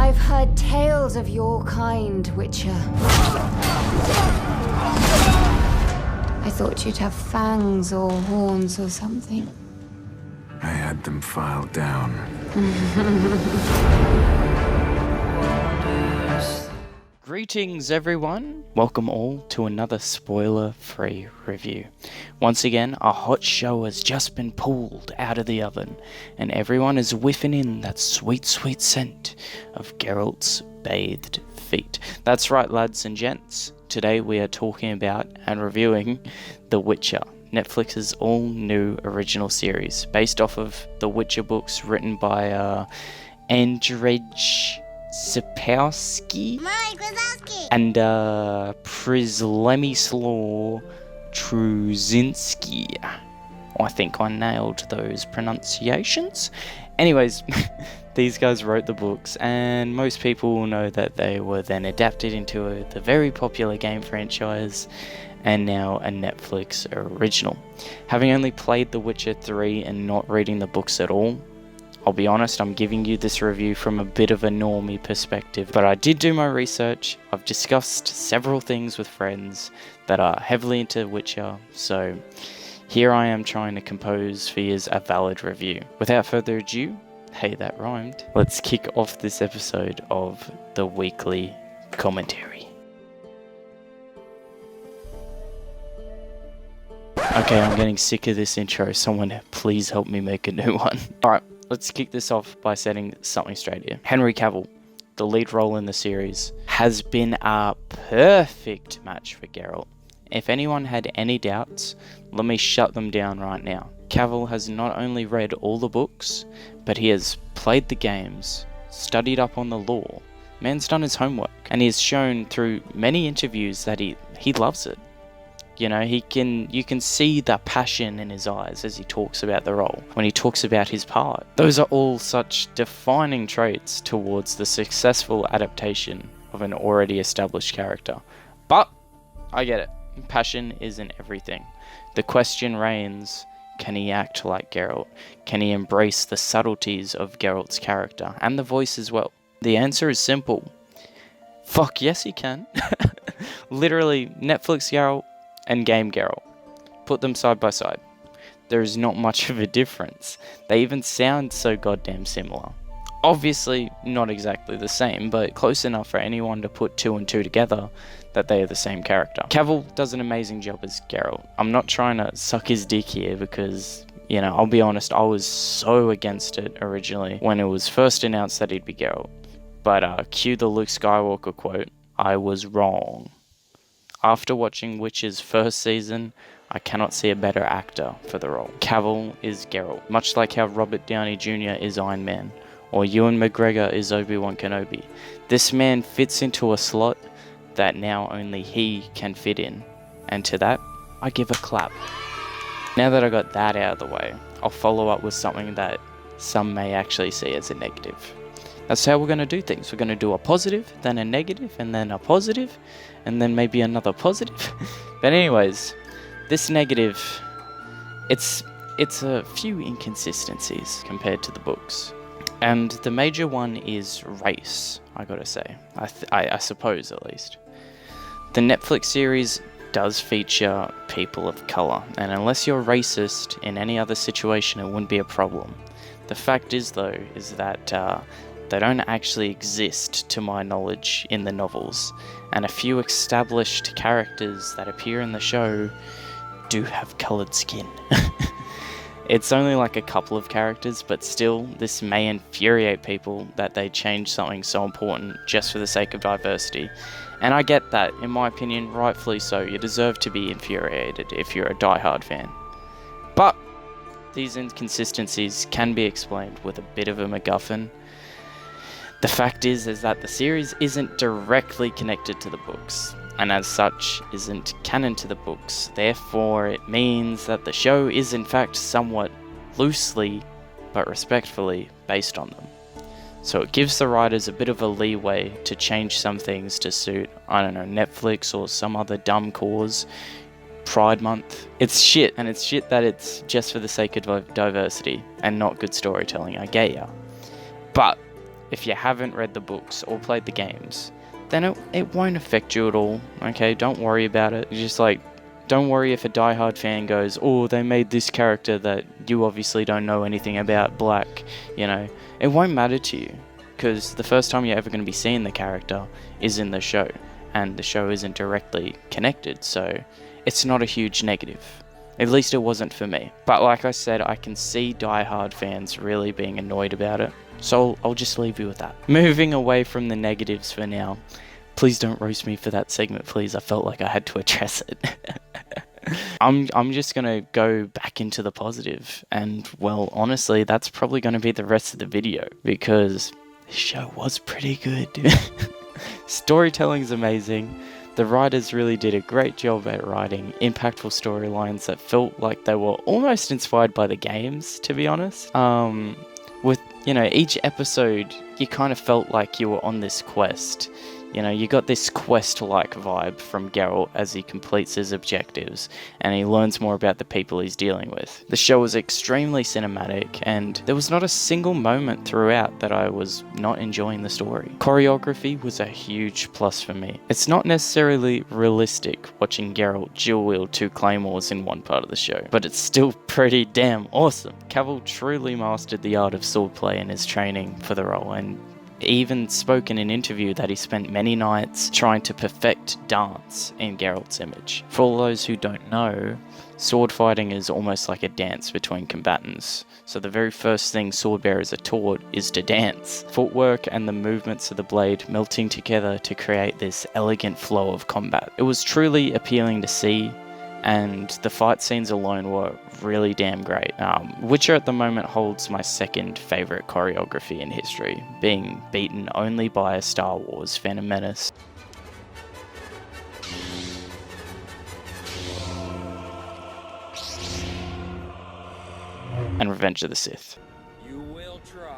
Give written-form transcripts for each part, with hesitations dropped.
I've heard tales of your kind, Witcher. I thought you'd have fangs or horns or something. I had them filed down. Greetings everyone! Welcome all to another spoiler-free review. Once again, a hot show has just been pulled out of the oven, and everyone is whiffing in that sweet, sweet scent of Geralt's bathed feet. That's right, lads and gents. Today we are talking about and reviewing The Witcher, Netflix's all-new original series, based off of the Witcher books written by Andrzej Sapkowski and Przemysław Trudzinski. I think I nailed those pronunciations. Anyways, these guys wrote the books, and most people will know that they were then adapted into the very popular game franchise, and now a Netflix original. Having only played The Witcher 3 and not reading the books at all, I'll be honest, I'm giving you this review from a bit of a normie perspective, but I did do my research. I've discussed several things with friends that are heavily into Witcher, so here I am trying to compose for you a valid review. Without further ado, hey, that rhymed, let's kick off this episode of the weekly commentary. Okay, I'm getting sick of this intro. Someone please help me make a new one. Alright. Let's kick this off by setting something straight here. Henry Cavill, the lead role in the series, has been a perfect match for Geralt. If anyone had any doubts, let me shut them down right now. Cavill has not only read all the books, but he has played the games, studied up on the lore. Man's done his homework, and he has shown through many interviews that he loves it. You know, you can see the passion in his eyes as he talks about the role, when he talks about his part. Those are all such defining traits towards the successful adaptation of an already established character. But, I get it, passion isn't everything. The question reigns, can he act like Geralt? Can he embrace the subtleties of Geralt's character, and the voice as well? The answer is simple. Fuck yes he can. Literally, Netflix Geralt and game Geralt. Put them side by side. There is not much of a difference. They even sound so goddamn similar. Obviously not exactly the same, but close enough for anyone to put two and two together that they are the same character. Cavill does an amazing job as Geralt. I'm not trying to suck his dick here because, you know, I'll be honest, I was so against it originally when it was first announced that he'd be Geralt. But cue the Luke Skywalker quote, I was wrong. After watching Witcher's first season, I cannot see a better actor for the role. Cavill is Geralt, much like how Robert Downey Jr. is Iron Man, or Ewan McGregor is Obi-Wan Kenobi. This man fits into a slot that now only he can fit in, and to that, I give a clap. Now that I got that out of the way, I'll follow up with something that some may actually see as a negative. That's how we're going to do things. We're going to do a positive, then a negative, and then a positive, and then maybe another positive. But anyways, this negative, it's a few inconsistencies compared to the books. And the major one is race, I gotta say. I suppose, at least. The Netflix series does feature people of colour, and unless you're racist in any other situation, it wouldn't be a problem. The fact is, though, is that they don't actually exist, to my knowledge, in the novels, and a few established characters that appear in the show do have coloured skin. It's only like a couple of characters, but still, this may infuriate people that they change something so important just for the sake of diversity. And I get that, in my opinion, rightfully so. You deserve to be infuriated if you're a diehard fan. But these inconsistencies can be explained with a bit of a MacGuffin. The fact is that the series isn't directly connected to the books, and as such isn't canon to the books. Therefore, it means that the show is in fact somewhat loosely, but respectfully, based on them. So it gives the writers a bit of a leeway to change some things to suit, I don't know, Netflix or some other dumb cause. Pride Month. It's shit, and it's shit that it's just for the sake of diversity and not good storytelling, I get ya. But if you haven't read the books or played the games, then it won't affect you at all, okay? Don't worry about it. Just like, don't worry if a diehard fan goes, oh, they made this character that you obviously don't know anything about black, you know. It won't matter to you, because the first time you're ever going to be seeing the character is in the show, and the show isn't directly connected, so it's not a huge negative. At least it wasn't for me. But like I said, I can see diehard fans really being annoyed about it. So I'll just leave you with that. Moving away from the negatives for now. Please don't roast me for that segment, please. I felt like I had to address it. I'm just going to go back into the positive. And, well, honestly, that's probably going to be the rest of the video. Because the show was pretty good. Storytelling's amazing. The writers really did a great job at writing impactful storylines that felt like they were almost inspired by the games, to be honest. With, you know, each episode, you kind of felt like you were on this quest. You know, you got this quest-like vibe from Geralt as he completes his objectives, and he learns more about the people he's dealing with. The show was extremely cinematic, and there was not a single moment throughout that I was not enjoying the story. Choreography was a huge plus for me. It's not necessarily realistic watching Geralt dual-wield 2 claymores in one part of the show, but it's still pretty damn awesome. Cavill truly mastered the art of swordplay in his training for the role, and even spoke in an interview that he spent many nights trying to perfect dance in Geralt's image. For all those who don't know, sword fighting is almost like a dance between combatants. So the very first thing sword bearers are taught is to dance. Footwork and the movements of the blade melting together to create this elegant flow of combat. It was truly appealing to see, and the fight scenes alone were really damn great. Witcher at the moment holds my second favourite choreography in history, being beaten only by a Star Wars Phantom Menace. And Revenge of the Sith. You will try.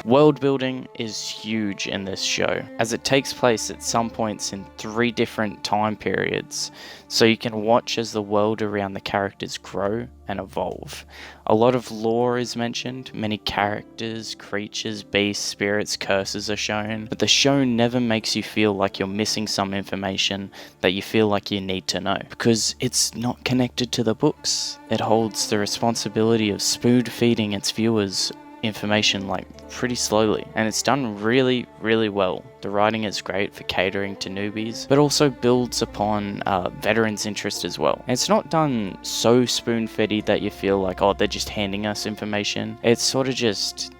World building is huge in this show, as it takes place at some points in 3 different time periods, so you can watch as the world around the characters grow and evolve. A lot of lore is mentioned, many characters, creatures, beasts, spirits, curses are shown, but the show never makes you feel like you're missing some information that you feel like you need to know, because it's not connected to the books. It holds the responsibility of spoon feeding its viewers information like pretty slowly, and it's done really well. The writing is great for catering to newbies, but also builds upon veterans' interest as well. And it's not done so spoon-fed that you feel like, oh, they're just handing us information. It's sort of just,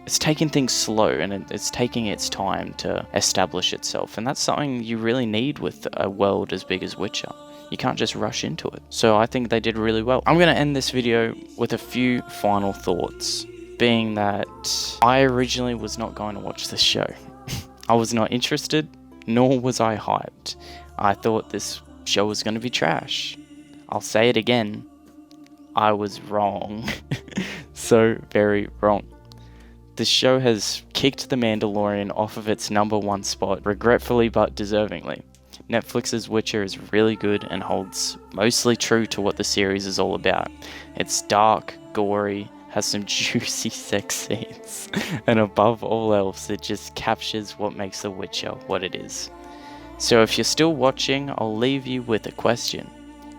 it's taking things slow, and it's taking its time to establish itself, and that's something you really need with a world as big as Witcher. You can't just rush into it. So I think they did really well. I'm going to end this video with a few final thoughts, being that I originally was not going to watch this show. I was not interested, nor was I hyped. I thought this show was going to be trash. I'll say it again, I was wrong. So very wrong. This show has kicked The Mandalorian off of its #1 spot, regretfully but deservingly. Netflix's Witcher is really good and holds mostly true to what the series is all about. It's dark, gory, has some juicy sex scenes, and above all else, it just captures what makes The Witcher what it is. So if you're still watching, I'll leave you with a question.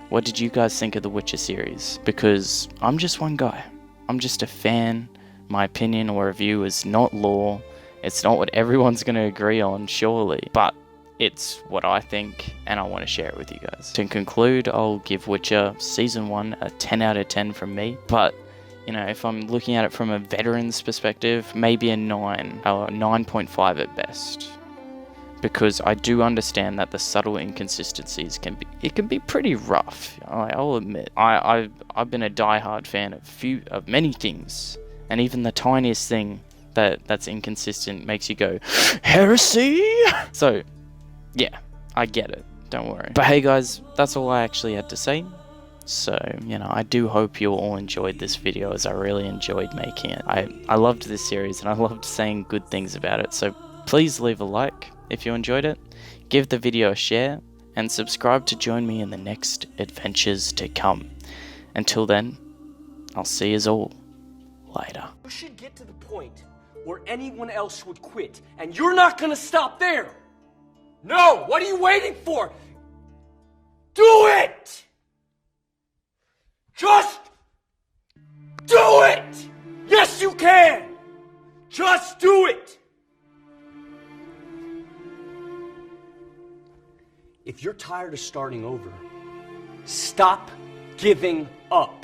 What did you guys think of the Witcher series? Because I'm just one guy. I'm just a fan. My opinion or review is not law. It's not what everyone's going to agree on, surely. But it's what I think, and I want to share it with you guys. To conclude, I'll give Witcher Season 1 a 10 out of 10 from me. But you know, if I'm looking at it from a veteran's perspective, maybe a 9 or 9.5 at best. Because I do understand that the subtle inconsistencies can be pretty rough. I'll admit. I've been a diehard fan of many things, and even the tiniest thing that's inconsistent makes you go, heresy! So, yeah, I get it. Don't worry. But hey guys, that's all I actually had to say. So, you know, I do hope you all enjoyed this video, as I really enjoyed making it. I loved this series, and I loved saying good things about it, so please leave a like, if you enjoyed it, give the video a share, and subscribe to join me in the next adventures to come. Until then, I'll see yous all later. You should get to the point where anyone else would quit, and you're not gonna stop there! No! What are you waiting for? Do it! Just do it! Yes, you can! Just do it! If you're tired of starting over, stop giving up.